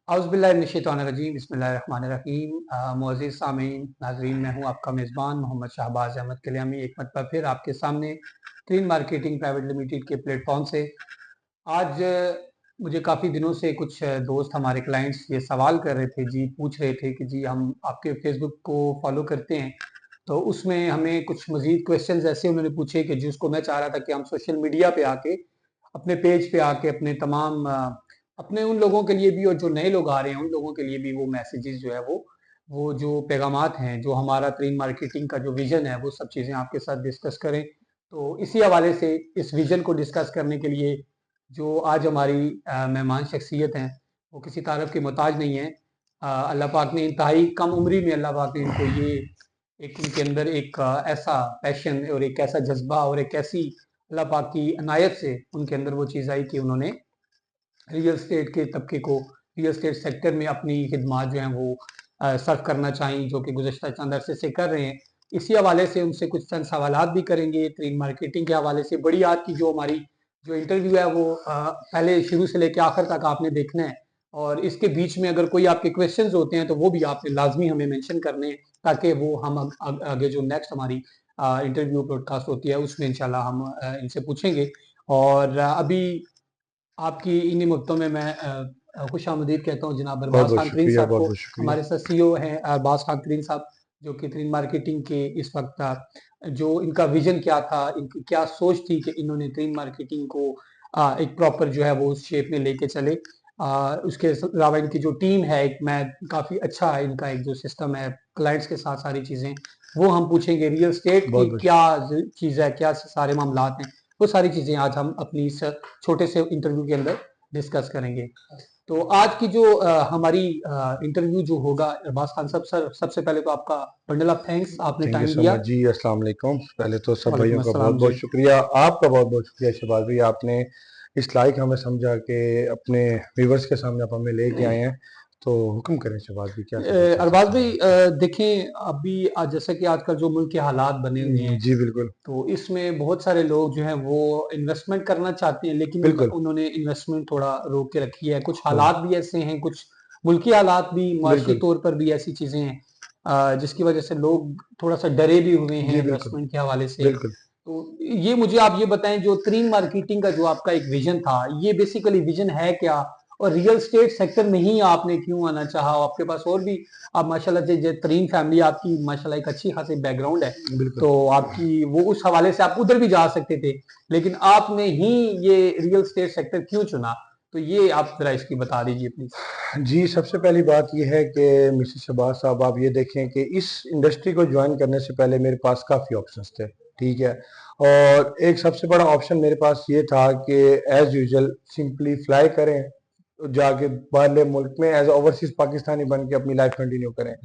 औज़ुबिल्लाहिमिनश्शैतानिर्रजीम बिस्मिल्लाहिर्रहमानिर्रहीम। मुअज़्ज़िज़ सामीन नाज़रीन, मैं हूँ आपका मेज़बान मोहम्मद शहबाज़ अहमद कल्यामी एक मरतबा फिर आपके सामने क्लीन मार्केटिंग प्राइवेट लिमिटेड के प्लेटफॉर्म से। आज मुझे काफ़ी दिनों से कुछ दोस्त हमारे क्लाइंट्स ये सवाल कर रहे थे जी, पूछ रहे थे कि जी हम आपके फेसबुक को फॉलो करते हैं, तो उसमें हमें कुछ मज़ीद क्वेश्चंस ऐसे उन्होंने पूछे कि जिसको मैं चाह रहा था कि हम सोशल मीडिया पे आके, अपने पेज पे आके अपने तमाम अपने उन लोगों के लिए भी और जो नए लोग आ रहे हैं उन लोगों के लिए भी वो मैसेजेस जो है वो जो पैगामात हैं, जो हमारा क्लीन मार्केटिंग का जो विज़न है, वो सब चीज़ें आपके साथ डिस्कस करें। तो इसी हवाले से इस विज़न को डिस्कस करने के लिए जो आज हमारी मेहमान शख्सियत हैं, वो किसी तारीफ़ के मोहताज नहीं हैं। अल्लाह पाक ने इंतहाई कम उम्री में अल्लाह पाक ने इनको ये एक उनके अंदर एक ऐसा पैशन और एक ऐसा जज़्बा और एक ऐसी अल्लाह पाक की इनायत से उनके अंदर वो चीज़ आई कि उन्होंने रियल एस्टेट के तबके को, रियल एस्टेट सेक्टर में अपनी खिदमात जो हैं वो सर्व करना चाहीं, जो कि गुज़श्ता चंद अरसे से कर रहे हैं। इसी हवाले से उनसे कुछ चंद सवालात भी करेंगे, ग्रीन मार्केटिंग के हवाले से। बड़ी आज की जो हमारी जो इंटरव्यू है वो पहले शुरू से लेके आखिर तक आपने देखना है, और इसके बीच में अगर कोई आपके क्वेश्चंस होते हैं तो वो भी आपने लाज़मी हमें मेंशन करने हैं, ताकि वो हम आगे जो नेक्स्ट हमारी इंटरव्यू ब्रॉडकास्ट होती है उसमें इंशाल्लाह हम इनसे पूछेंगे। और अभी आपकी इन्हीं मुद्दों में मैं खुशामदीद कहता हूँ जनाब बहुत अरबाज बहुत खान करीम शुक्रिया, साहब बहुत को। बहुत शुक्रिया। हमारे साथ सीईओ हैं अरबाज खान करीम साहब, जो कि ग्रीन मार्केटिंग के इस वक्त जो इनका विजन क्या था, इनकी क्या सोच थी कि इन्होंने ग्रीन मार्केटिंग को एक प्रॉपर जो है वो उस शेप में लेके चले। उसके अलावा इनकी जो टीम है, एक मैं काफ़ी अच्छा है इनका एक जो सिस्टम है क्लाइंट्स के साथ सारी चीज़ें वो हम पूछेंगे। रियल स्टेट की बहुत बहुत क्या चीज़ है, क्या सारे मामलात हैं, वो सारी चीज़ें आज हम अपनी इस छोटे से इंटरव्यू के अंदर डिस्कस करेंगे। तो आज की जो हमारी इंटरव्यू जो होगा अरबाज खान साहब, सर सबसे पहले तो आपका बंडल ऑफ थैंक्स, आपने थैंक यू टाइम सो दिया। मच जी। अस्सलाम वालेकुम। पहले तो सब वालेकुम भाइयों का बहुत अस्सलाम बहुत जी। शुक्रिया, आपका बहुत बहुत शुक्रिया शहबाज भाई। आपने इस लायक हमें समझा कि अपने व्यूवर्स के सामने आप हमें लेके आए हैं, तो हुक्म करें शहबाज भाई, क्या खिदमत कर अरबाज सकते हैं भाई, हम आपकी। देखें अभी जैसे कि आजकल जो मुल्क के हालात बने हुए हैं, जी बिल्कुल। तो इसमें बहुत सारे लोग जो हैं वो इन्वेस्टमेंट करना चाहते हैं, लेकिन बिल्कुल। उन्होंने इन्वेस्टमेंट थोड़ा रोक के रखी है। कुछ हाँ। हालात भी ऐसे हैं, कुछ मुल्की हालात भी, मुआशी बिल्कुल। तौर पर भी ऐसी चीज़ें हैं जिसकी वजह से लोग थोड़ा सा डरे भी हुए हैं जी बिल्कुल। इन्वेस्टमेंट के हवाले से। बिल्कुल। तो ये मुझे आप ये बताएं, जो ग्रीन मार्केटिंग का जो आपका एक विजन था, ये बेसिकली विजन है क्या, और रियल स्टेट सेक्टर में ही आपने क्यों आना चाहा? आपके पास और भी, आप माशाल्लाह से तरीन फैमिली आपकी, माशाल्लाह एक अच्छी खासी बैकग्राउंड है, बिल्कुल। तो आपकी वो उस हवाले से आप उधर भी जा सकते थे, लेकिन आपने ही ये रियल स्टेट सेक्टर क्यों चुना? तो ये आप जरा इसकी बता दीजिए प्लीज। जी, सबसे पहली बात ये है कि मिसेस शहबाज साहब, आप ये देखें कि इस इंडस्ट्री को ज्वाइन करने से पहले मेरे पास काफ़ी ऑप्शंस थे, ठीक है। और एक सबसे बड़ा ऑप्शन मेरे पास ये था कि एज यूजुअल सिंपली फ्लाई करें, जाके बाहरले मुल्क में एज ओवरसीज पाकिस्तानी बन के अपनी लाइफ कंटिन्यू करें।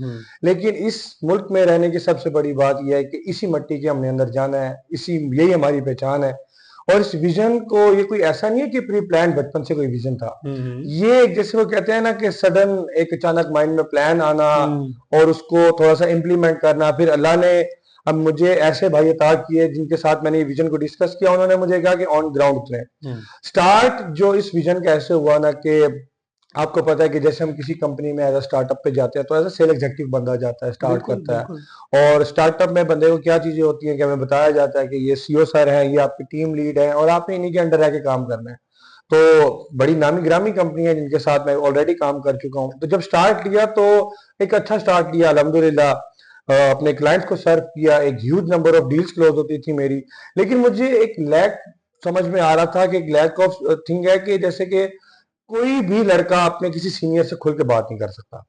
लेकिन इस मुल्क में रहने की सबसे बड़ी बात यह है कि इसी मिट्टी के हमने अंदर जाना है, इसी यही हमारी पहचान है। और इस विजन को, ये कोई ऐसा नहीं है कि प्री प्लान बचपन से कोई विजन था, ये जैसे वो कहते हैं ना कि सडन एक अचानक माइंड में प्लान आना और उसको थोड़ा सा इम्प्लीमेंट करना। फिर अल्लाह ने अब मुझे ऐसे भाई अता किए जिनके साथ मैंने ये विजन को डिस्कस किया, उन्होंने मुझे कहा कि ऑन ग्राउंड उतरे। स्टार्ट जो इस विजन का ऐसे हुआ ना कि आपको पता है कि जैसे हम किसी कंपनी में एज अ स्टार्टअप पे जाते हैं तो एज अ सेल एग्जीक्यूटिव बंदा जाता है, स्टार्ट बिल्कुल करता बिल्कुल। है। और स्टार्टअप में बंदे को क्या चीजें होती हैं कि हमें बताया जाता है कि ये सीओ सर है, ये आपकी टीम लीड है और आपने इन्हीं के अंडर रह के काम करना है। तो बड़ी नामी ग्रामी कंपनी है जिनके साथ मैं ऑलरेडी काम कर चुका हूं। तो जब स्टार्ट लिया तो एक अच्छा स्टार्ट लिया अल्हम्दुलिल्लाह, अपने क्लाइंट्स को सर्व किया, एक huge number of deals close होती थी मेरी। लेकिन मुझे एक लैक समझ में आ रहा था कि एक लैक ऑफ थिंग है कि जैसे कि कोई भी लड़का अपने किसी सीनियर से खुल के बात नहीं कर सकता।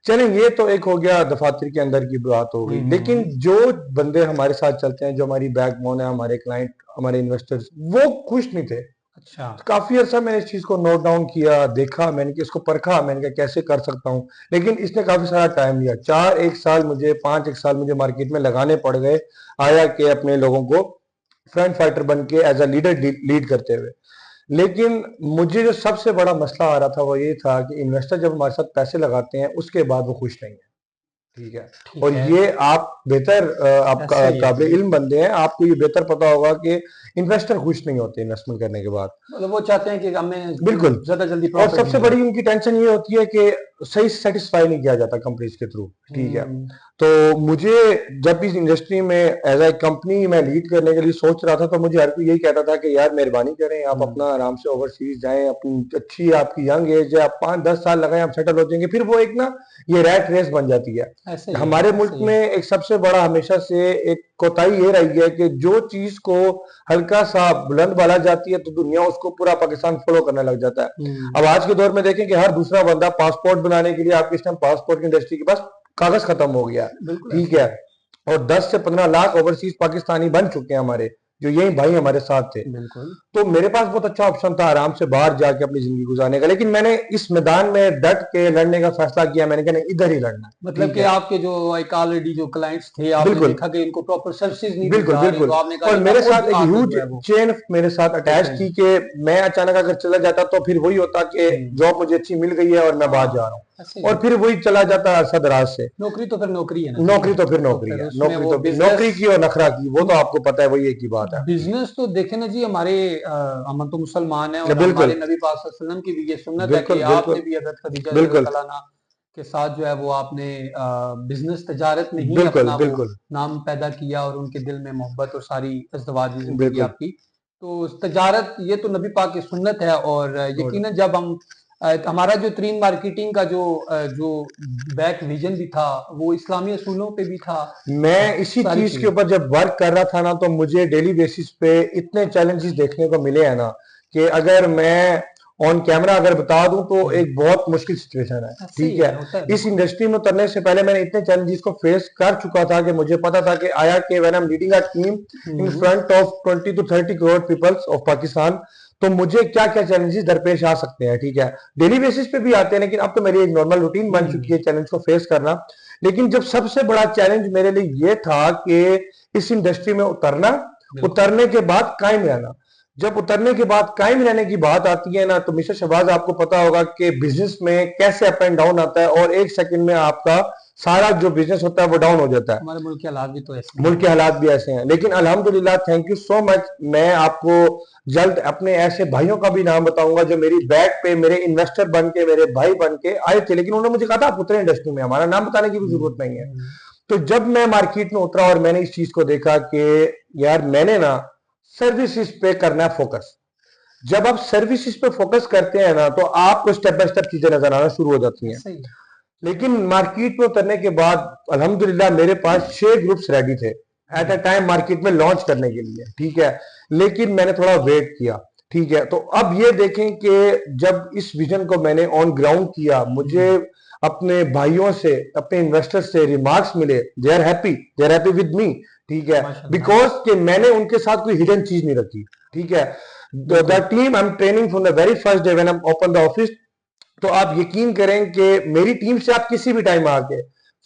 चलें, ये तो एक हो गया दफातर के अंदर की बात हो गई। लेकिन जो बंदे हमारे साथ चलते हैं, जो हमारी बैकबोन है, हमारे क्लाइंट, हमारे इन्वेस्टर्स, वो खुश नहीं थे। अच्छा। तो काफी अर्सा मैंने इस चीज को नोट डाउन किया, देखा, मैंने कि इसको परखा, मैंने कहा कैसे कर सकता हूँ। लेकिन इसने काफी सारा टाइम लिया, 4 एक साल मुझे, 5 एक साल मुझे मार्केट में लगाने पड़ गए। आया कि अपने लोगों को फ्रंट फाइटर बन के एज अ लीडर लीड करते हुए। लेकिन मुझे जो सबसे बड़ा मसला आ रहा था वो ये था कि इन्वेस्टर जब हमारे साथ पैसे लगाते हैं उसके बाद वो खुश नहीं है, ठीक है। ठीक और है। ये आप बेहतर आपका सही है काबिल जी। इल्म बंदे हैं, आपको ये बेहतर पता होगा कि इन्वेस्टर खुश नहीं होते इन्वेस्टमेंट करने के बाद। मतलब वो चाहते हैं कि हमें बिल्कुल। ज्यादा जल्दी और प्रॉफिट सबसे मिले। बड़ी उनकी टेंशन ये होती है कि सही सेटिस्फाई नहीं किया जाता कंपनीज के थ्रू। ठीक है। हम्म। तो मुझे जब इस इंडस्ट्री में एज ए कंपनी मैं लीड करने के लिए सोच रहा था, तो मुझे हर कोई यही कहता था कि यार मेहरबानी करें, आप अपना हम्म। आराम से ओवरसीज जाएं, अपनी अच्छी आपकी यंग एज है, आप 5-10 साल लगाएं, आप सेटल हो जाएंगे। फिर वो एक ना ये रैट रेस बन जाती है। ऐसे ही है, हमारे मुल्क ऐसे ही में है। एक सबसे बड़ा हमेशा से एक कोताही ये रही है कि जो चीज को हल्का सा बुलंद बाला जाती है तो दुनिया उसको पूरा पाकिस्तान फॉलो करने लग जाता है। अब हम्म। आज के दौर में देखें कि हर दूसरा बंदा पासपोर्ट बनाने के लिए आपके इस टाइम पासपोर्ट की इंडस्ट्री के पास कागज खत्म हो गया है। बिल्कुल ठीक ऐसे ही है। है। और 10 से 15 लाख ओवरसीज पाकिस्तानी बन चुके हैं हमारे, जो यही भाई हमारे साथ थे। बिल्कुल। तो मेरे पास बहुत अच्छा ऑप्शन था आराम से बाहर जाके अपनी जिंदगी गुजारने का, लेकिन मैंने इस मैदान में डट के लड़ने का फैसला किया। मैंने कहा नहीं, इधर ही लड़ना है। मतलब ठीक कि है। आपके जो एक ऑलरेडी जो क्लाइंट्स थे, आपने बिल्कुल देखा कि इनको प्रॉपर सर्विसेज नहीं दी बिल्कुल जा रही, बिल्कुल। तो आपने कहा और नहीं, मैं मेरे खुद साथ एक आकर ह्यूज जो है वो चेन मेरे साथ अटैच ओपन। थी कि मैं अचानक अगर चला जाता तो फिर वही होता कि हम्म। जॉब मुझे अच्छी मिल गई है और मैं बाहर हाँ, जा रहा हूँ, ऐसे ही और है। फिर वही चला जाता अरसा दराज से। नौकरी तो फिर नौकरी है ना जी। नौकरी तो फिर तो नौकरी फिर है, उसमें नौकरी वो तो फिर बिजनेस, नौकरी की और नखरा की, वो तो आपको पता है, वही एक ही बात है। बिजनेस तो देखे ना जी, हमारे हम तो मुसलमान हैं और बिल्कुल हमारे नबी पाक सल्लल्लाहु अलैहि वसल्लम की भी ये सुन्नत है कि बिल्कुल आपने बिल्कुल भी हजरत खदीजा रज़ी अल्लाह बिल्कुल तआला अन्हा के साथ जो है वो आपने बिजनेस तजारत में ही बिल्कुल अपना वो बिल्कुल नाम पैदा किया और उनके दिल में मोहब्बत और सारी अज़दवाजी जिंदगी बिल्कुल। आपकी। तो तजारत ये तो नबी पाक की सुन्नत है। और और यकीनन जब हम हमारा जो तीन मार्केटिंग का जो बैक विजन भी था वो इस्लामी असूलों पे भी था। मैं इसी सारी चीज के चीजें। ऊपर जब वर्क कर रहा था ना, तो मुझे डेली बेसिस पे इतने चैलेंजेस देखने को मिले हैं ना, कि अगर मैं ऑन कैमरा अगर बता दूं तो हम्म। एक बहुत मुश्किल सिचुएशन है। ऐसे ही ठीक है, है। होता है इस बिल्कुल। इंडस्ट्री में उतरने से पहले मैंने इतने चैलेंजेस को फेस कर चुका था कि मुझे पता था कि आया कि when I am leading a team in hmm. Front of 20 to 30 crore peoples of Pakistan, तो मुझे क्या क्या चैलेंजेस दरपेश आ सकते हैं। ठीक है। डेली बेसिस पे भी आते हैं, लेकिन अब तो मेरी एक नॉर्मल रूटीन बन चुकी है चैलेंज को फेस करना। लेकिन जब सबसे बड़ा चैलेंज मेरे लिए ये था कि इस इंडस्ट्री में उतरना, बिल्कुल। उतरने के बाद कायम रहना। जब उतरने के बाद कायम रहने की बात आती है ना, तो मिस्टर शहबाज आपको पता होगा कि बिजनेस में कैसे अप एंड डाउन आता है, और एक सेकंड में आपका सारा जो बिजनेस होता है वो डाउन हो जाता है। हमारे मुल्क के हालात भी तो ऐसे ही मुल्क हैं। के हालात भी ऐसे हैं, लेकिन अल्हम्दुलिल्लाह, थैंक यू सो मच। मैं आपको जल्द अपने ऐसे भाइयों का भी नाम बताऊंगा जो मेरी बैक पे मेरे इन्वेस्टर बन के, मेरे भाई बन के आए थे, लेकिन उन्होंने मुझे कहा था आप उतरे इंडस्ट्री में, हमारा नाम बताने की भी जरूरत नहीं है। हम्म। तो जब मैं मार्केट में उतरा और मैंने इस चीज को देखा कि यार मैंने ना सर्विसेज पे करना है फोकस। जब आप सर्विसेज पे फोकस करते हैं ना, तो आपको स्टेप बाय स्टेप चीजें नजर आना शुरू हो जाती हैं। ऐसे ही है। लेकिन मार्केट में उतरने के बाद अल्हम्दुलिल्लाह मेरे पास 6 ग्रुप्स रेडी थे at a hmm. Time market में लॉन्च करने के लिए। ठीक है। लेकिन मैंने थोड़ा वेट किया। ठीक है। तो अब ये देखें कि जब इस विजन को मैंने ऑन ग्राउंड किया, मुझे अपने भाइयों से, अपने इन्वेस्टर्स से रिमार्क्स मिले, they are happy with me. ठीक है। माशाल्लाह। बिकॉज कि मैंने उनके साथ कोई हिडन चीज नहीं रखी। ठीक है। द बिल्कुल। Team I am training from the very first day when I open the office. तो आप यकीन करें कि मेरी टीम से आप किसी भी टाइम आके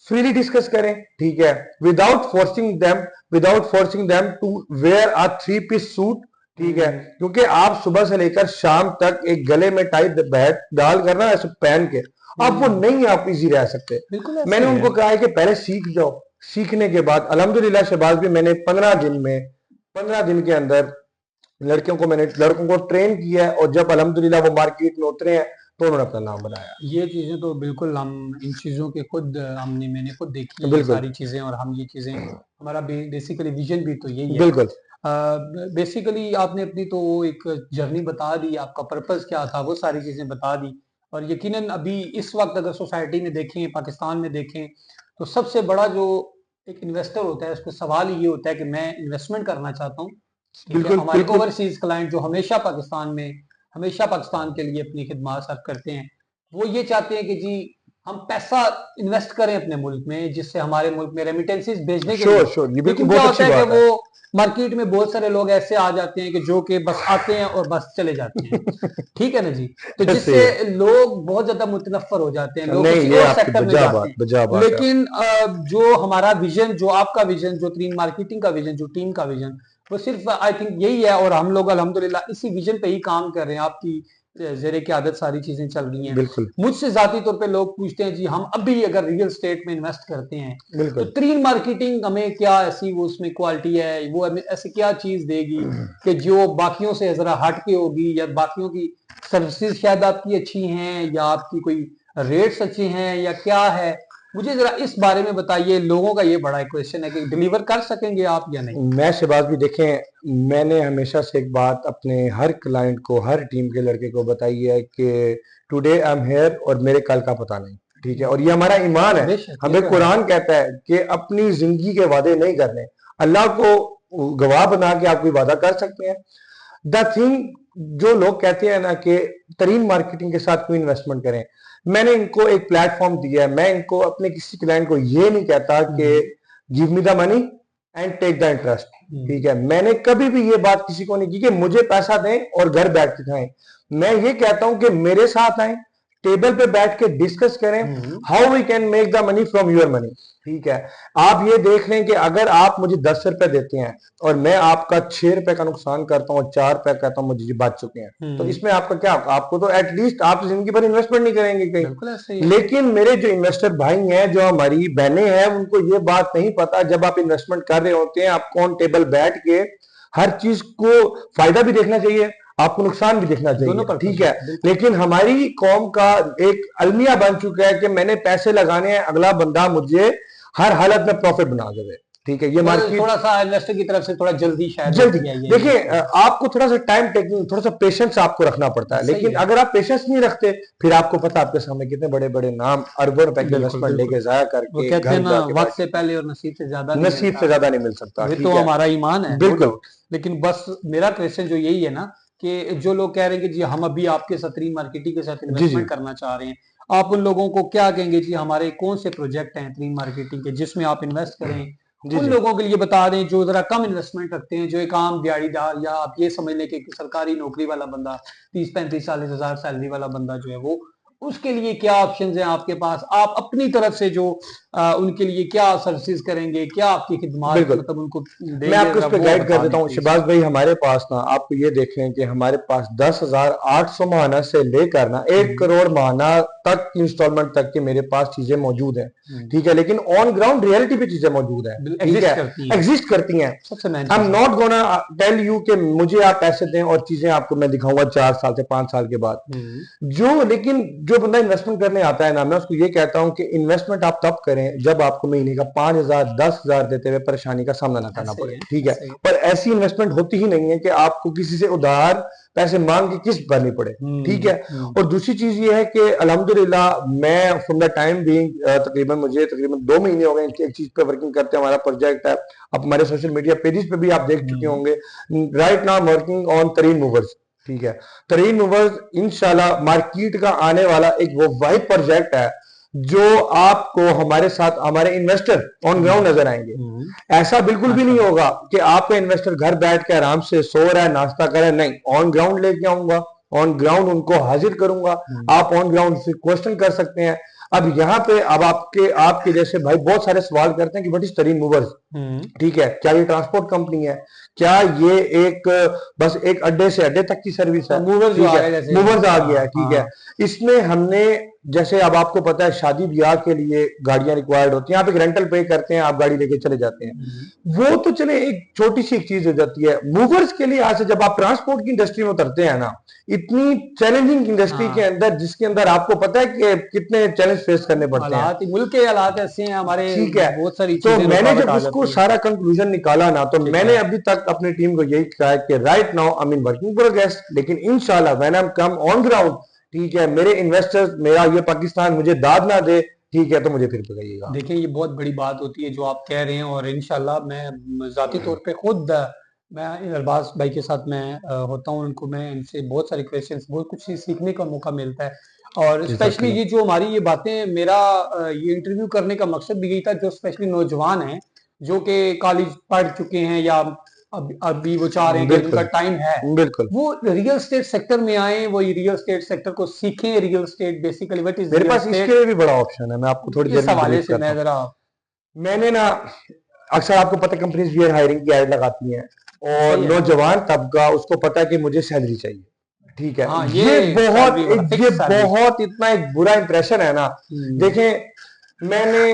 फ्रीली डिस्कस करें। ठीक है। Without forcing them to wear a 3 piece suit. ठीक है। क्योंकि आप सुबह से लेकर शाम तक एक गले में टाई बैठ डाल कर ना ऐसे पहन के आप वो नहीं, आप इजी रह सकते। बिल्कुल ऐसे मैंने ही है। उनको कहा है कि पहले सीख जाओ। सीखने के बाद अल्हम्दुलिल्लाह शहबाज भी, मैंने 15 दिन के अंदर लड़कों को ट्रेन किया है, और जब अल्हम्दुलिल्लाह वो मार्केट में उतरे हैं तो उन्होंने अपना नाम बनाया। ये चीजें तो बिल्कुल हम इन चीजों के खुद मैंने खुद देखी है ये बिल्कुल सारी चीजें। और हम ये चीजें, हमारा बेसिकली विजन भी तो यही है। बिल्कुल बेसिकली आपने अपनी तो वो एक जर्नी बता दी, आपका पर्पस क्या था वो सारी चीजें बता दी। और यकीनन अभी इस वक्त अगर सोसाइटी में देखें, पाकिस्तान में देखें, तो सबसे बड़ा जो एक इन्वेस्टर होता है उसको सवाल ये होता है कि मैं इन्वेस्टमेंट करना चाहता हूँ। ठीक है। बिल्कुल हमारे बिल्कुल। ओवरसीज क्लाइंट जो हमेशा पाकिस्तान के लिए अपनी खिदमत सर्व करते हैं, वो ये चाहते हैं कि जी हम पैसा इन्वेस्ट करें अपने मुल्क में, जिससे हमारे मुल्क में रेमिटेंसेस भेजने के श्योर लिए। श्योर, ये बिल्कुल लेकिन क्या बहुत होता अच्छी है कि बात है। वो मार्केट में बहुत सारे लोग ऐसे आ जाते हैं कि जो कि बस आते हैं और बस चले जाते हैं। ठीक है ना जी। तो सही जिससे है। लोग बहुत ज्यादा मुतनफर हो जाते हैं, लोग नहीं, किसी ये और आपकी सेक्टर में जाते हैं। बजा बात है। लेकिन जो हमारा विजन, जो आपका विजन, जो तीन मार्केटिंग का विजन, जो टीम का विजन, वो सिर्फ आई थिंक यही है। और हम लोग अल्हम्दुलिल्लाह इसी विजन पे ही काम कर रहे हैं। आपकी ज़ेरे क़यादत सारी चीज़ें चल रही हैं। बिल्कुल, मुझसे ज़ाती तौर पे लोग पूछते हैं जी हम अभी अगर रियल एस्टेट में इन्वेस्ट करते हैं, तो बिल्कुल। तरीन मार्केटिंग हमें क्या ऐसी वो उसमें क्वालिटी है, वो हमें ऐसी क्या चीज़ देगी कि जो बाकियों से ज़रा हट के होगी, या बाकियों की सर्विसेज़ शायद आपकी अच्छी हैं, या आपकी कोई रेट्स अच्छे हैं, या क्या है? मुझे ज़रा इस बारे में बताइए। लोगों का ये बड़ा एक क्वेश्चन है कि डिलीवर कर सकेंगे आप या नहीं? मैं शहबाज भी देखें, मैंने हमेशा से एक बात अपने हर क्लाइंट को, हर टीम के लड़के को बताई है कि टुडे आई एम हियर और मेरे कल का पता नहीं, ठीक है? और ये हमारा ईमान है। बेशक, ये हमें तो है। कुरान कहता है कि अपनी जिंदगी के वादे नहीं करने, अल्लाह को गवाह बना के आप कोई वादा कर सकते हैं। द थिंग, जो लोग कहते हैं ना कि तरीन मार्केटिंग के साथ कोई इन्वेस्टमेंट करें, मैंने इनको एक प्लेटफॉर्म दिया है। मैं इनको अपने किसी क्लाइंट को ये नहीं कहता कि give me the money and take the interest, ठीक है? मैंने कभी भी ये बात किसी को नहीं की कि मुझे पैसा दें और घर बैठ के खाएं। मैं ये कहता हूं कि मेरे साथ आए, टेबल पे बैठ के डिस्कस करें how we can make the money from your money, ठीक है? आप ये देख लें कि अगर आप मुझे 10 रुपए देते हैं और मैं आपका 6 रुपए का नुकसान करता हूँ, 4 रुपए कहता हूँ, मुझे बच चुके हैं, तो इसमें आपका क्या? आपको तो एटलीस्ट आप जिंदगी भर इन्वेस्टमेंट नहीं करेंगे कहीं। लेकिन मेरे जो इन्वेस्टर भाई हैं, जो हमारी बहनें हैं, उनको ये बात नहीं पता। जब आप इन्वेस्टमेंट कर रहे होते हैं, आपको ऑन टेबल बैठ के हर चीज को फायदा भी देखना चाहिए, आपको नुकसान भी देखना चाहिए, ठीक है? लेकिन हमारी कौम का एक अलमिया बन चुका है कि मैंने पैसे लगाने हैं, अगला बंदा मुझे हर हालत में प्रॉफिट बना देवे, ठीक है? ये मार्केट थोड़ा सा इन्वेस्टर की तरफ से थोड़ा जल्दी शायद जल्दी, देखिए आपको थोड़ा सा टाइम टेकिंग, थोड़ा सा पेशेंस आपको रखना पड़ता है। लेकिन अगर आप पेशेंस नहीं रखते, फिर आपको पता आपके सामने कितने बड़े बड़े नाम अरबों रुपए के इन्वेस्टमेंट लेके जाया करके, वो कहते हैं ना, वक्त से पहले और नसीब से ज्यादा नहीं मिल सकता। ये तो हमारा ईमान है, बिल्कुल। लेकिन बस मेरा क्वेश्चन जो यही है ना, कि जो लोग कह रहे हैं कि जी हम अभी आपके साथ तरीन मार्केटिंग के साथ इन्वेस्टमेंट करना चाह रहे हैं, आप उन लोगों को क्या कहेंगे जी? हमारे कौन से प्रोजेक्ट हैं तरीन मार्केटिंग के जिसमें आप इन्वेस्ट करें? उन लोगों के लिए बता दें जो जरा कम इन्वेस्टमेंट रखते हैं, जो एक आम दिहाड़ीदार, या आप ये समझ लें कि सरकारी नौकरी वाला बंदा, 30-35-40 हजार सैलरी वाला बंदा जो है, वो उसके लिए क्या ऑप्शंस हैं आपके पास? आप अपनी तरफ से जो उनके लिए क्या सर्विसेज करेंगे, क्या आपकी खिदमत मतलब उनको देंगे? मैं आपको इस पे गाइड कर देता हूँ शहबाज भाई। हमारे पास ना, आपको ये देखें कि हमारे पास 10,800 महाना से लेकर ना 1 करोड़ महाना तक इंस्टॉलमेंट तक के मेरे पास चीजें मौजूद हैं, ठीक है? लेकिन ऑन ग्राउंड रियलिटी पे चीजें मौजूद है, ठीक है? एग्जिस्ट करती हैं। I am not gonna tell you कि मुझे आप पैसे दें और चीजें आपको मैं दिखाऊंगा 4 साल से 5 साल के बाद। लेकिन जो बंदा इन्वेस्टमेंट करने आता है ना, मैं उसको ये कहता हूं कि इन्वेस्टमेंट आप तब करें जब आपको महीने का 5,000 10,000 देते हुए परेशानी का सामना ना करना पड़े, ठीक है? पर ऐसी इन्वेस्टमेंट होती ही नहीं है कि आपको किसी से उधार पैसे मांग के किस्त भरनी पड़े, ठीक है? और दूसरी चीज ये है कि अल्हम्दुलिल्लाह मैं फ्रॉम द टाइम बीइंग मुझे तकरीबन 2 महीने हो गए एक चीज पे वर्किंग करते हैं। हमारा प्रोजेक्ट है, अब हमारे सोशल मीडिया पेजेस पे भी आप देख चुके होंगे। राइट नाउ वर्किंग ऑन तरीन मूवर्स, ठीक है? तरीन मूवर्स इंशाल्लाह मार्केट का आने वाला एक वो वाहिद प्रोजेक्ट है जो आपको हमारे साथ हमारे इन्वेस्टर ऑन ग्राउंड नजर आएंगे। ऐसा बिल्कुल भी नहीं होगा कि आपका इन्वेस्टर घर बैठ के आराम से सो रहा है, नाश्ता कर रहा है, नहीं, ऑन ग्राउंड लेके आऊंगा, ऑन ग्राउंड उनको हाजिर करूंगा। आप ऑन ग्राउंड से क्वेश्चन कर सकते हैं। अब यहाँ पे अब आपके जैसे भाई बहुत सारे सवाल करते हैं कि व्हाट इज तरीन मूवर्स, ठीक है? क्या ये ट्रांसपोर्ट कंपनी है? क्या ये एक बस एक अड्डे से अड्डे तक की सर्विस है? मूवर्स आ गया, ठीक है? इसमें हमने, जैसे अब आपको पता है शादी ब्याह के लिए गाड़ियां रिक्वायर्ड होती हैं, आप एक रेंटल पे करते हैं, आप गाड़ी लेके चले जाते हैं, वो तो चले एक छोटी सी चीज हो जाती है। मूवर्स के लिए आज से जब आप ट्रांसपोर्ट की इंडस्ट्री में उतरते हैं ना, इतनी चैलेंजिंग इंडस्ट्री के अंदर, जिसके अंदर आपको पता है कि कितने चैलेंज फेस करने पड़ते हैं, मुल्क के हालात ऐसे हैं हमारे, ठीक है? बहुत सारी तो मैंने जब उसको सारा कंक्लूजन निकाला ना, तो मैंने अभी तक अपनी टीम को यही कहा है कि right now I mean working progress, लेकिन इंशाल्लाह when I come on ground, ठीक है, मेरे इन्वेस्टर्स, मेरा ये पाकिस्तान मुझे दाद ना दे, ठीक है, तो मुझे फिर बताइएगा। देखिए ये बहुत बड़ी बात होती है जो आप कह रहे हैं, और इंशाल्लाह मैं जाती तौर पे खुद मैं अरबाज भाई के साथ मैं होता हूँ, उनको मैं इनसे बहुत सारे क्वेश्चंस, बहुत कुछ सीखने का मौका मिलता है। और स्पेशली ये जो हमारी ये बातें, मेरा ये इंटरव्यू करने का मकसद भी यही था, जो स्पेशली नौजवान हैं जो कि कॉलेज पढ़ चुके हैं, या अभी वो चाह रहे हैं कि उनका टाइम है, बिल्कुल, वो रियल एस्टेट सेक्टर में आए, वो रियल एस्टेट सेक्टर को सीखें। Real estate basically what is, मेरे पास इसके लिए भी बड़ा ऑप्शन है, मैं आपको थोड़ी देर में हवाले से मैं जरा, मैंने ना अक्सर आपको पता है कंपनीज वीआर हायरिंग की ऐड लगाती हैं, और नौजवान तबका उसको पता है कि मुझे सैलरी चाहिए, ठीक है। हाँ, ये बहुत सैलरी वाला ये फिक्स सैलरी। बहुत इतना एक बुरा इंप्रेशन है ना। देखें, मैंने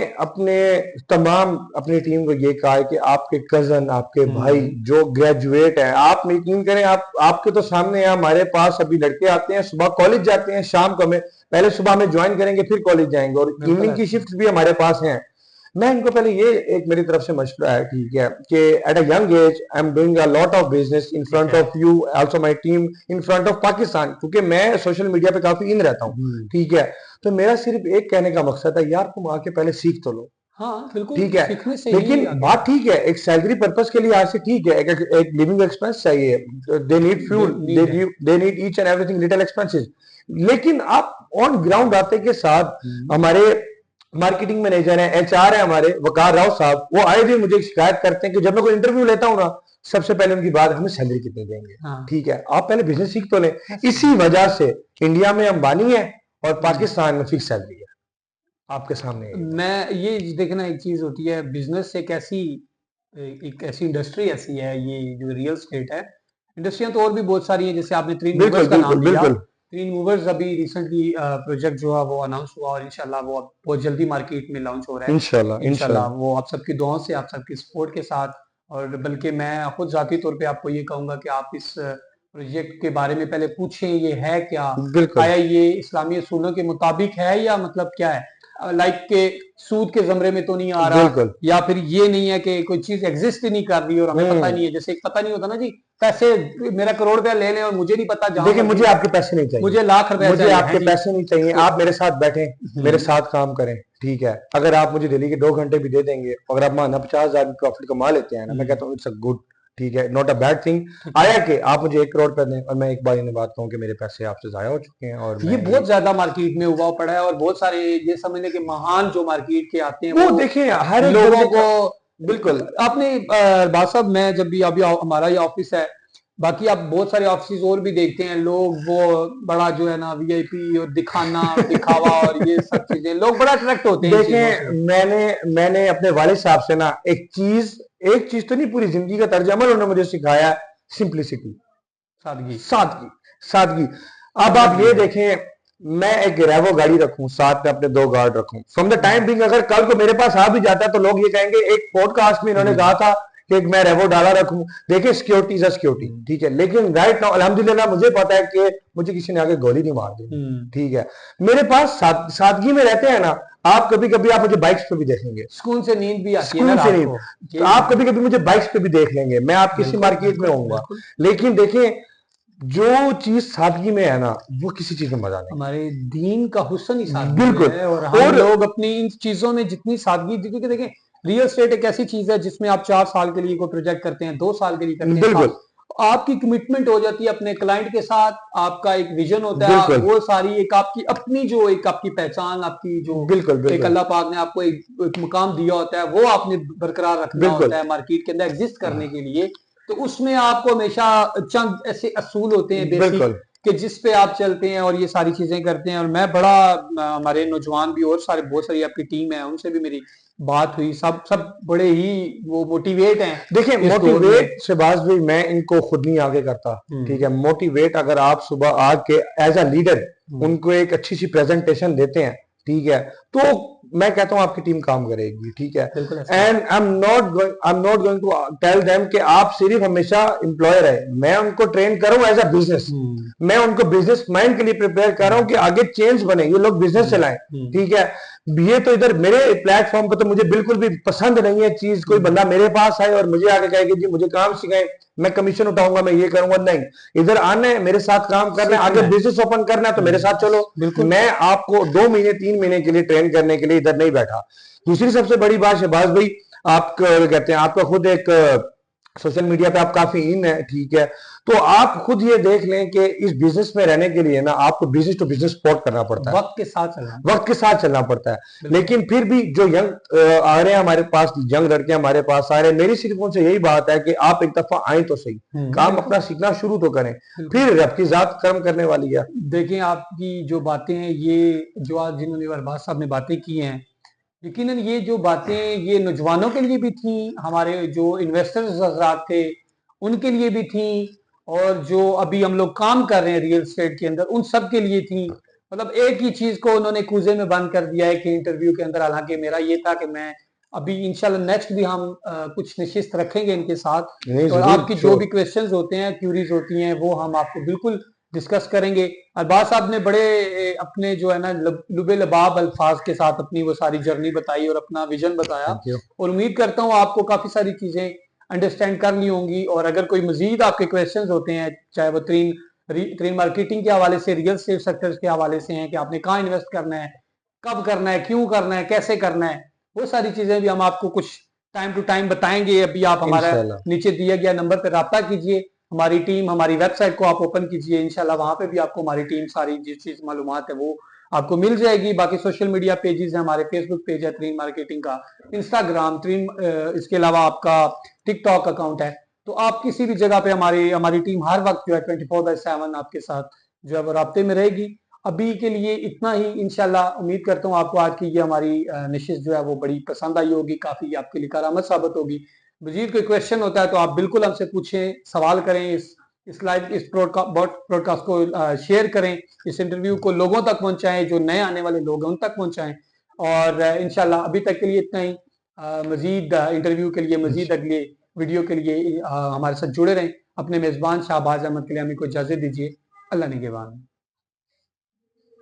तमाम अपनी टीम को ये कहा है कि आपके कजन, आपके भाई जो ग्रेजुएट है, आप यकीन करें, आपके तो सामने है, हमारे पास अभी लड़के आते हैं, सुबह कॉलेज जाते हैं, शाम को हमें पहले सुबह में ज्वाइन करेंगे, फिर कॉलेज जाएंगे, और इवनिंग की शिफ्ट भी हमारे पास है। मैं इनको पहले ये एक मेरी तरफ से मशवरा है, ठीक है, कि at a young age I am doing a lot of business in front of you, also my team, in front of Pakistan, क्योंकि मैं सोशल मीडिया पे काफी इन रहता हूँ, ठीक है। तो मेरा सिर्फ एक कहने का मकसद है, यार तुम आके पहले सीख तो लो। हाँ बिल्कुल, ठीक है, सीखने से लेकिन ही आगे बात ठीक है, एक सैलरी पर्पस के लिए आज से ठीक है, एक लिविंग एक्सपेंस चाहिए, दे नीड फ्यूल, नीड है। They need each and everything, little expenses. लेकिन आप ऑन ग्राउंड आते के साथ, हमारे मार्केटिंग मैनेजर है, एचआर है हमारे वकार राव साहब, वो आए भी मुझे शिकायत करते हैं कि जब मैं कोई इंटरव्यू लेता हूं ना, सबसे पहले उनकी बात, हमें सैलरी कितनी देंगे। हाँ। ठीक है, आप पहले बिजनेस सीख तो लें। इसी वजह से इंडिया में अंबानी है और पाकिस्तान में फिक्स सैलरी है, आपके सामने है। मैं ये देखना, एक चीज होती है बिजनेस, एक ऐसी इंडस्ट्री ऐसी है, ये जो रियल स्टेट है, इंडस्ट्रियां तो और भी बहुत सारी हैं, जैसे आपने तीन बिल्कुल मूवर्स का बिल्कुल नाम लिया। बिल्कुल। तीन मूवर्स अभी रिसेंटली प्रोजेक्ट जो है वो अनाउंस हुआ, और इंशाल्लाह वो अब बहुत जल्दी मार्केट में लॉन्च हो रहा है। इंशाल्लाह इंशाल्लाह इंशाल्लाह। वो आप सबकी दुआओं से, आप सबकी सपोर्ट के साथ, और बल्कि मैं खुद जाती तौर पे आपको ये कहूंगा कि आप इस प्रोजेक्ट के बारे में पहले पूछें, ये है क्या, बिल्कुल आया ये इस्लामी असूलों के मुताबिक है, या मतलब क्या है, लाइक के सूद के जमरे में तो नहीं आ रहा, बिल्कुल। या फिर ये नहीं है कि कोई चीज एग्जिस्ट ही नहीं कर रही और हमें पता नहीं है। जैसे पता नहीं होता ना जी, पैसे मेरा करोड़ रुपया ले लें और मुझे नहीं पता, जहां देखिए, मुझे आपके पैसे नहीं चाहिए, मुझे लाख रुपया मुझे चाहिए, हैं आपके जी। पैसे नहीं चाहिए, तो आप मेरे साथ बैठें, मेरे साथ काम करें, ठीक है। अगर आप मुझे डेली के 2 घंटे भी दे देंगे, अगर आप माना 50,000 प्रॉफिट कमा लेते हैं ना, मैं कहता हूँ इट्स अ गुड, ठीक है, नॉट अ बैड थिंग। आया कि आप मुझे 1 करोड़ रुपए दें और मैं एक बार इन्हें बात कहूँ कि मेरे पैसे आपसे जाया हो चुके हैं, और ये मैं बहुत ज्यादा मार्केट में हुआ पड़ा है, और बहुत सारे ये समझने के महान जो मार्केट के आते हैं वो वो देखिए हर एक लोगों बंदे को, का। बिल्कुल आपने बात साहब, मैं जब भी अभी हमारा ये ऑफिस है, बाकी आप बहुत सारे ऑफिस और भी देखते हैं, लोग वो बड़ा जो है ना वीआईपी और दिखाना दिखावा और ये सब चीजें, लोग बड़ा अट्रैक्ट होते हैं इन चीजों देखें, से। मैंने अपने वालिद साहब से ना एक चीज तो नहीं, पूरी जिंदगी का तर्ज अमल उन्होंने मुझे सिखाया, सिंप्लिसिटी, सादगी। सादगी, सादगी। अब आप समझ ये गए। देखें, मैं एक रेवो गाड़ी रखूं, साथ में अपने 2 गार्ड रखूं, फ्रॉम द टाइम बिंग, अगर कल को मेरे पास आ भी जाता है तो लोग ये कहेंगे, एक पॉडकास्ट में इन्होंने कहा था कि मैं रेवो डाला रखूं। देखिए, सिक्योरिटी इज सिक्योरिटी, ठीक है, लेकिन राइट नाउ अल्हम्दुलिल्लाह मुझे पता है कि मुझे किसी ने आगे गोली नहीं मार दी, ठीक है। मेरे पास सादगी में रहते हैं ना। आप कभी कभी आप मुझे बाइक्स पे भी देखेंगे, सुकून से नींद भी आती है ना स्कूल से रात नहीं, को, तो आप कभी कभी मुझे बाइक्स पे भी देख लेंगे, मैं आप किसी बिल्कुल मार्केट में बिल्कुल होऊंगा। बिल्कुल। लेकिन देखें, जो चीज सादगी में है ना, वो किसी चीज में मजा नहीं। हमारे दीन का हुस्न ही सादगी में बिल्कुल। है, और हम और लोग अपनी इन चीजों में जितनी सादगी, क्योंकि देखें रियल स्टेट एक ऐसी चीज है जिसमें आप 4 साल के लिए कोई प्रोजेक्ट करते हैं, 2 साल के लिए करते हैं, बिल्कुल आपकी कमिटमेंट हो जाती है अपने क्लाइंट के साथ, आपका एक विजन होता है, बिल्कुल वो सारी एक आपकी अपनी जो एक आपकी पहचान, आपकी जो बिल्कुल एक बिल्कुल अल्लाह पाक ने आपको एक मुकाम दिया होता है, वो आपने बरकरार रखना बिल्कुल होता है मार्केट के अंदर एग्जिस्ट करने के लिए। तो उसमें आपको हमेशा चंद ऐसे असूल होते हैं बेसिक, बिल्कुल कि जिस पे आप चलते हैं और ये सारी चीजें करते हैं। और मैं बड़ा हमारे नौजवान भी और सारे बहुत सारी आपकी टीम है, उनसे भी मेरी बात हुई, सब सब बड़े ही वो मोटिवेट हैं देखिए, इस दौर में। मोटिवेट शहबाज भाई मैं इनको खुद नहीं आगे करता, ठीक है। मोटिवेट अगर आप सुबह आके एज अ लीडर उनको एक अच्छी सी प्रेजेंटेशन देते हैं, ठीक है, तो मैं कहता हूं आपकी टीम काम करेगी, ठीक है। बिल्कुल ऐसा है। And I am not going to tell them कि आप सिर्फ हमेशा एम्प्लॉयर है, मैं उनको ट्रेन करूं एज अ बिजनेस, मैं उनको बिजनेस माइंड के लिए प्रिपेयर कर रहा हूं कि आगे चेंज बने, ये लोग बिजनेस चलाएं, ठीक है। ये तो इधर मेरे प्लेटफॉर्म पर तो मुझे बिल्कुल भी पसंद नहीं है चीज, कोई बंदा मेरे पास आए और मुझे आके कहे कि जी मुझे काम सिखाए, मैं कमीशन उठाऊंगा, मैं ये करूंगा, नहीं। इधर आना है, मेरे साथ काम करना है, आगे बिजनेस ओपन करना है तो मेरे साथ चलो। मैं आपको 2 महीने 3 महीने के लिए ट्रेन करने के लिए इधर नहीं बैठा। दूसरी सबसे बड़ी बात शहबाज भाई, आप कहते हैं आपका खुद एक सोशल मीडिया पे आप काफी इन है, ठीक है, तो आप खुद ये देख लें कि इस बिजनेस में रहने के लिए ना आपको बिजनेस टू बिजनेस सपोर्ट करना पड़ता है, वक्त के साथ चलना, वक्त के साथ चलना पड़ता है। लेकिन फिर भी जो यंग आ रहे हैं हमारे पास, यंग लड़के हमारे पास आ रहे हैं, मेरी सिर्फ उनसे यही बात है कि आप एक दफा आए तो सही, काम अपना सीखना शुरू तो करें, फिर रब की जात कर्म करने वाली है। देखें आपकी जो बातें हैं, ये जो आज जिन्होंने अरबाज साहब ने बातें की हैं, यकीनन ये जो बातें ये नौजवानों के लिए भी थी, हमारे जो इन्वेस्टर्स हजरात थे उनके लिए भी थी, और जो अभी हम लोग काम कर रहे हैं रियल एस्टेट के अंदर, उन सब के लिए थी। मतलब एक ही चीज को उन्होंने कूजे में बंद कर दिया है कि इंटरव्यू के अंदर, हालांकि मेरा ये था कि मैं अभी इंशाल्लाह नेक्स्ट भी हम कुछ निश्चित रखेंगे इनके साथ, नहीं और जरूर आपकी जो श्योर। भी क्वेश्चंस होते हैं, क्यूरीज होती हैं, वो हम आपको बिल्कुल डिस्कस करेंगे। अरबाज साहब ने बड़े अपने जो है ना लुबे लबाब अल्फाज के साथ अपनी वो सारी जर्नी बताई और अपना विजन बताया, थैंक यू। और उम्मीद करता हूँ आपको काफी सारी चीजें अंडरस्टैंड कर ली होंगी। और अगर कोई मजीद आपके क्वेश्चंस होते हैं, चाहे वो ट्रेन मार्केटिंग के हवाले से, रियल स्टेट सेक्टर के हवाले से हैं कि आपने कहाँ इन्वेस्ट करना है, कब करना है, क्यों करना है, कैसे करना है, वो सारी चीजें भी हम आपको कुछ टाइम टू टाइम बताएंगे। अभी आप हमारा इंशाल्लाह। नीचे दिया गया नंबर पर रब्ता कीजिए, हमारी टीम, हमारी वेबसाइट को आप ओपन कीजिए, इंशाल्लाह वहां पे भी आपको हमारी टीम सारी जिस चीज मालूमात है वो आपको मिल जाएगी। बाकी सोशल मीडिया पेजेस है, हमारे फेसबुक पेज है ट्रीन मार्केटिंग का, इंस्टाग्राम ट्रीन, इसके अलावा आपका टिकटॉक अकाउंट है। तो आप किसी भी जगह पे हमारी हमारी टीम हर वक्त जो है 24/7 आपके साथ जो है वो राब्ते में रहेगी। अभी के लिए इतना ही, इंशाल्लाह उम्मीद करता हूँ आपको आज की ये हमारी निशिस्त जो है वो बड़ी पसंद आई होगी, काफी आपके लिए करामत साबित होगी। मजीद कोई क्वेश्चन होता है तो आप बिल्कुल हमसे पूछें, सवाल करें, इस लाइव इस ब्रॉडकास्ट को शेयर करें, इस इंटरव्यू को लोगों तक पहुंचाएं, जो नए आने वाले लोग हैं उन तक पहुंचाएं। और इंशाल्लाह अभी तक के लिए इतना ही। मजीद इंटरव्यू के लिए, मजीद अगले वीडियो के लिए हमारे साथ जुड़े रहें। अपने मेजबान शाहबाज अहमद कल्याणी को इजाजत दीजिए। अल्लाह निगहबान।